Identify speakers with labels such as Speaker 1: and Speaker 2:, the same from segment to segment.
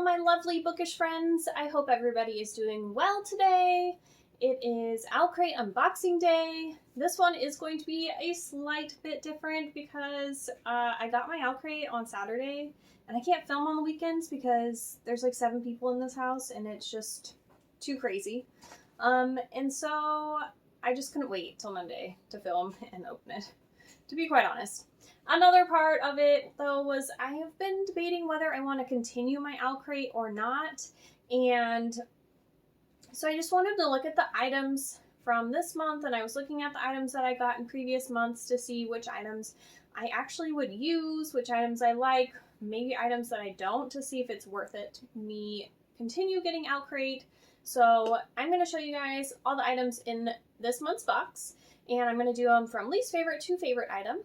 Speaker 1: Hello, my lovely bookish friends. I hope everybody is doing well today. It is Owlcrate unboxing day. This one is going to be a slight bit different because I got my Owlcrate on Saturday and I can't film on the weekends because there's like 7 people in this house and it's just too crazy. And so I just couldn't wait till Monday to film and open it, to be quite honest. Another part of it, though, was I have been debating whether I want to continue my Owlcrate or not, and so I just wanted to look at the items from this month, and I was looking at the items that I got in previous months to see which items I actually would use, which items I like, maybe items that I don't, to see if it's worth it me continue getting Owlcrate. So I'm going to show you guys all the items in this month's box, and I'm going to do them from least favorite to favorite item.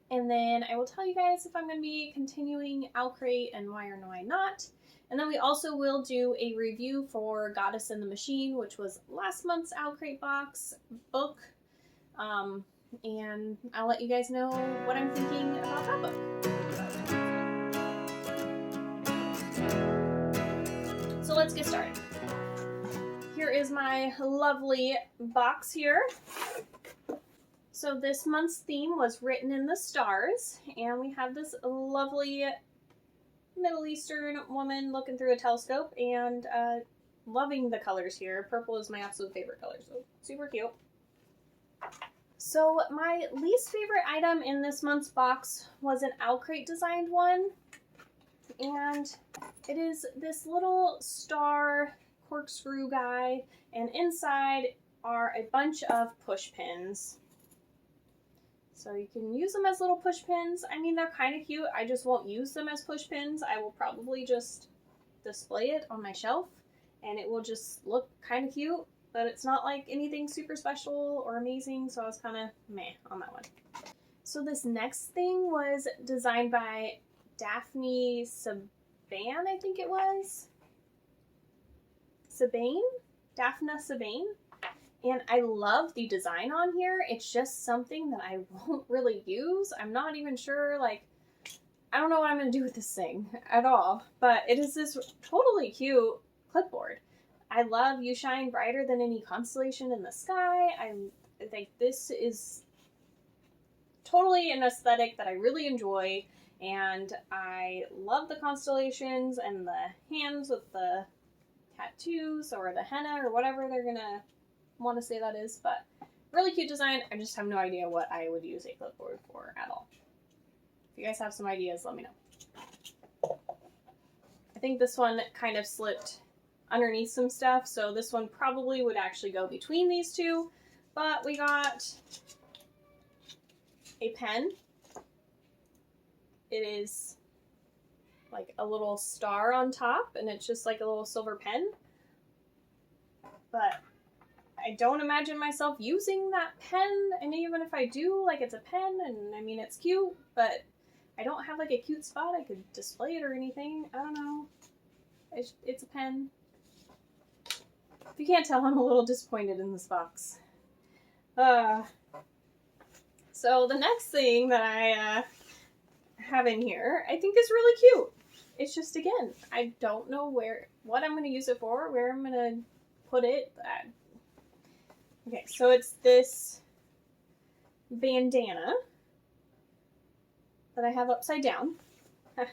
Speaker 1: And then I will tell you guys if I'm going to be continuing Owlcrate and why or why not. And then we also will do a review for Goddess in the Machine, which was last month's Owlcrate box book. And I'll let you guys know what I'm thinking about that book. So let's get started. Here is my lovely box here. So this month's theme was Written in the Stars, and we have this lovely Middle Eastern woman looking through a telescope and loving the colors here. Purple is my absolute favorite color, so super cute. So my least favorite item in this month's box was an Owlcrate designed one, and it is this little star corkscrew guy, and inside are a bunch of push pins. So you can use them as little push pins. I mean, they're kind of cute. I just won't use them as push pins. I will probably just display it on my shelf and it will just look kind of cute, but it's not like anything super special or amazing, so I was kind of meh on that one. So this next thing was designed by Daphne Saban, I think it was. Daphne Saban. And I love the design on here. It's just something that I won't really use. I'm not even sure, like, I don't know what I'm going to do with this thing at all. But it is this totally cute clipboard. I love You Shine Brighter Than Any Constellation in the Sky. I think this is totally an aesthetic that I really enjoy. And I love the constellations and the hands with the tattoos or the henna or whatever they're going to want to say that is, but really cute design. I just have no idea what I would use a clipboard for at all. If you guys have some ideas, let me know. I think this one kind of slipped underneath some stuff, so this one probably would actually go between these two, but we got a pen. It is like a little star on top, and it's just like a little silver pen, but I don't imagine myself using that pen, and even if I do, like, it's a pen, and I mean, it's cute, but I don't have like a cute spot I could display it or anything. I don't know. It's a pen. If you can't tell, I'm a little disappointed in this box. So the next thing that I have in here, I think is really cute. It's just, again, I don't know what I'm going to use it for, where I'm going to put it. Okay, so it's this bandana that I have upside down. It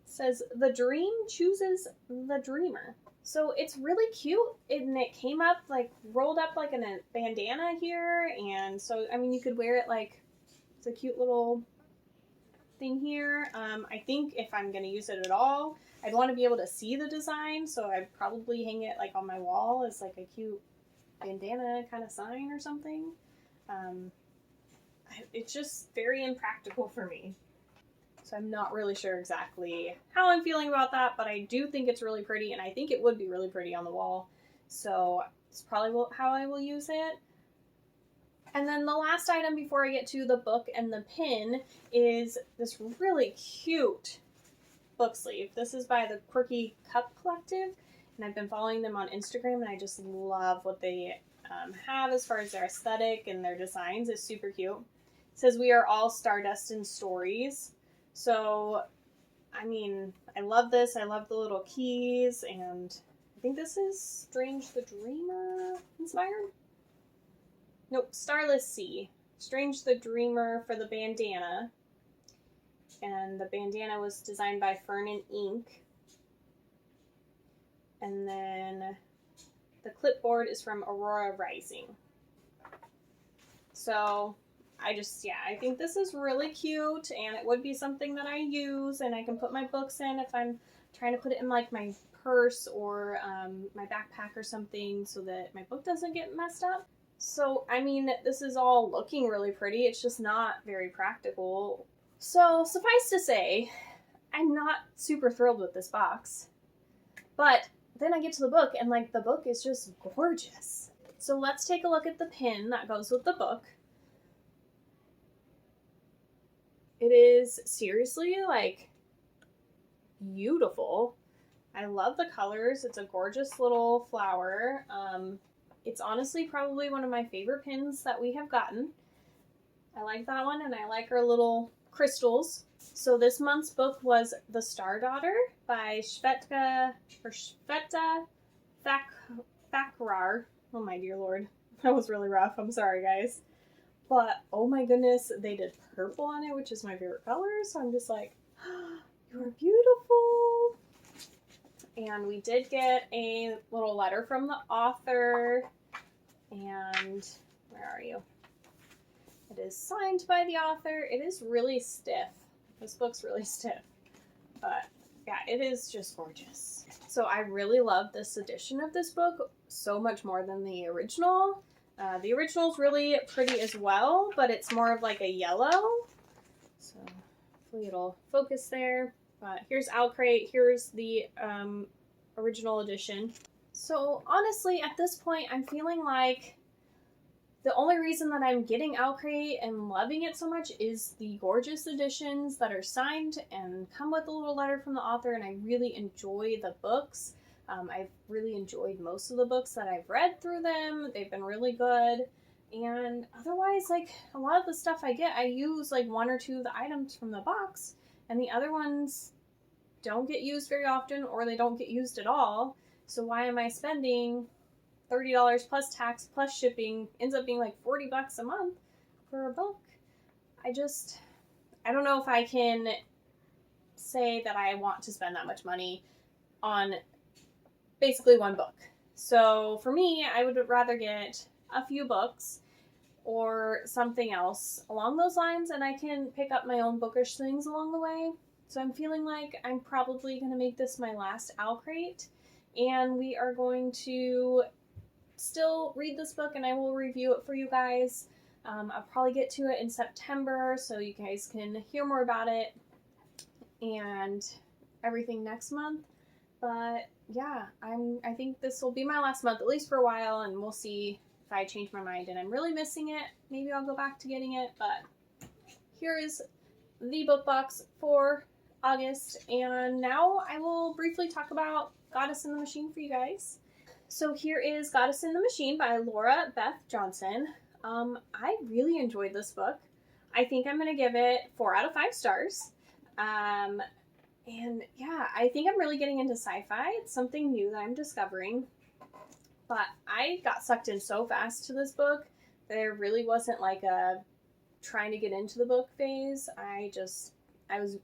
Speaker 1: says, "The dream chooses the dreamer." So it's really cute, and it came up, like, rolled up like in a bandana here, and so, I mean, you could wear it like, it's a cute little thing here. I think if I'm going to use it at all, I'd want to be able to see the design, so I'd probably hang it like on my wall as like a cute bandana kind of sign or something. It's just very impractical for me. So I'm not really sure exactly how I'm feeling about that, but I do think it's really pretty, and I think it would be really pretty on the wall. So it's probably how I will use it. And then the last item before I get to the book and the pin is this really cute book sleeve. This is by the Quirky Cup Collective, and I've been following them on Instagram, and I just love what they have as far as their aesthetic, and their designs is super cute. says we are all stardust in stories. So, I mean, I love this. I love the little keys, and I think this is Strange the Dreamer inspired? Nope, Starless Sea. Strange the Dreamer for the bandana. And the bandana was designed by Fern and Ink. And then the clipboard is from Aurora Rising. So I think this is really cute, and it would be something that I use, and I can put my books in if I'm trying to put it in like my purse or my backpack or something so that my book doesn't get messed up. So, I mean, this is all looking really pretty. It's just not very practical. So, suffice to say, I'm not super thrilled with this box. But then I get to the book, and like the book is just gorgeous. So let's take a look at the pin that goes with the book. It is seriously like beautiful. I love the colors. It's a gorgeous little flower. It's honestly probably one of my favorite pins that we have gotten. I like that one, and I like our little crystals. So this month's book was The Star Daughter by Shveta Thakrar. Oh my dear lord. That was really rough. I'm sorry, guys. But, oh my goodness, they did purple on it, which is my favorite color. So I'm just like, oh, you're beautiful. And we did get a little letter from the author. And where are you? It is signed by the author. It is really stiff. This book's really stiff. But yeah, it is just gorgeous. So I really love this edition of this book so much more than the original. The original is really pretty as well, but it's more of like a yellow. So hopefully it'll focus there. But here's Owlcrate. Here's the original edition. So honestly, at this point, I'm feeling like the only reason that I'm getting Owlcrate and loving it so much is the gorgeous editions that are signed and come with a little letter from the author, and I really enjoy the books. I've really enjoyed most of the books that I've read through them. They've been really good. And otherwise, like, a lot of the stuff I get, I use like one or two of the items from the box, and the other ones don't get used very often, or they don't get used at all. So why am I spending $30 plus tax plus shipping? Ends up being like $40 a month for a book. I don't know if I can say that I want to spend that much money on basically one book. So for me, I would rather get a few books or something else along those lines, and I can pick up my own bookish things along the way. So I'm feeling like I'm probably going to make this my last Owlcrate, and we are going to still read this book, and I will review it for you guys. I'll probably get to it in September, so you guys can hear more about it and everything next month. But yeah, I think this will be my last month, at least for a while, and we'll see if I change my mind and I'm really missing it. Maybe I'll go back to getting it, but here is the book box for August, and now I will briefly talk about Goddess in the Machine for you guys. So here is Goddess in the Machine by Lora Beth Johnson. I really enjoyed this book. I think I'm going to give it 4 out of 5 stars. And yeah, I think I'm really getting into sci-fi. It's something new that I'm discovering. But I got sucked in so fast to this book. There really wasn't like a trying to get into the book phase. I was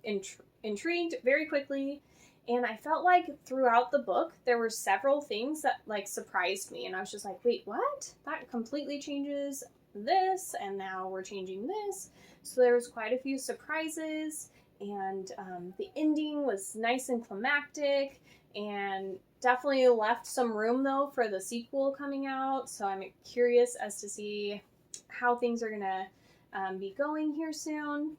Speaker 1: intrigued very quickly. And I felt like throughout the book, there were several things that like surprised me. And I was just like, wait, what? That completely changes this. And now we're changing this. So there was quite a few surprises. And the ending was nice and climactic. And definitely left some room though for the sequel coming out. So I'm curious as to see how things are going to be going here soon.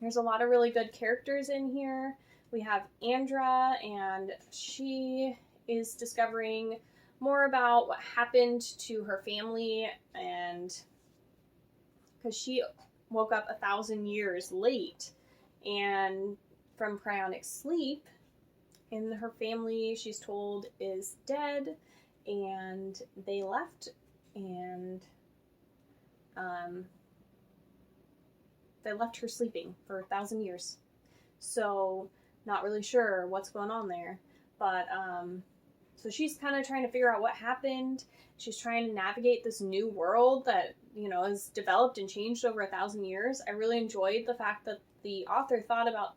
Speaker 1: There's a lot of really good characters in here. We have Andra, and she is discovering more about what happened to her family, and because she woke up 1,000 years late and from cryonic sleep, and her family, she's told, is dead, and they left, and they left her sleeping for 1,000 years. So not really sure what's going on there. But so she's kind of trying to figure out what happened. She's trying to navigate this new world that, you know, has developed and changed over 1,000 years. I really enjoyed the fact that the author thought about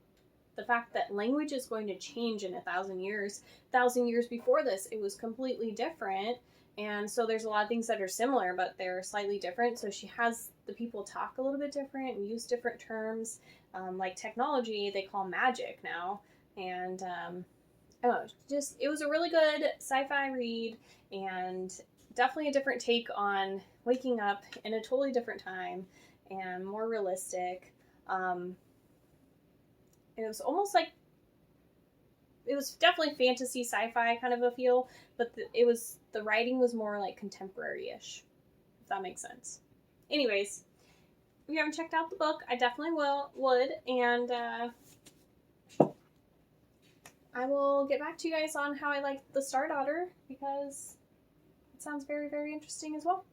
Speaker 1: the fact that language is going to change in 1,000 years. 1,000 years before this, it was completely different. And so there's a lot of things that are similar, but they're slightly different. So she has the people talk a little bit different and use different terms. Like technology, they call magic now. And I don't know, just, it was a really good sci-fi read, and definitely a different take on waking up in a totally different time and more realistic. It was almost like, it was definitely fantasy sci-fi kind of a feel, but the writing was more like contemporary-ish, if that makes sense. Anyways, if you haven't checked out the book, I definitely would, and I will get back to you guys on how I like the Star Daughter, because it sounds very, very interesting as well.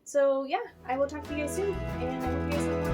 Speaker 1: So yeah, I will talk to you guys soon, and I hope you guys have a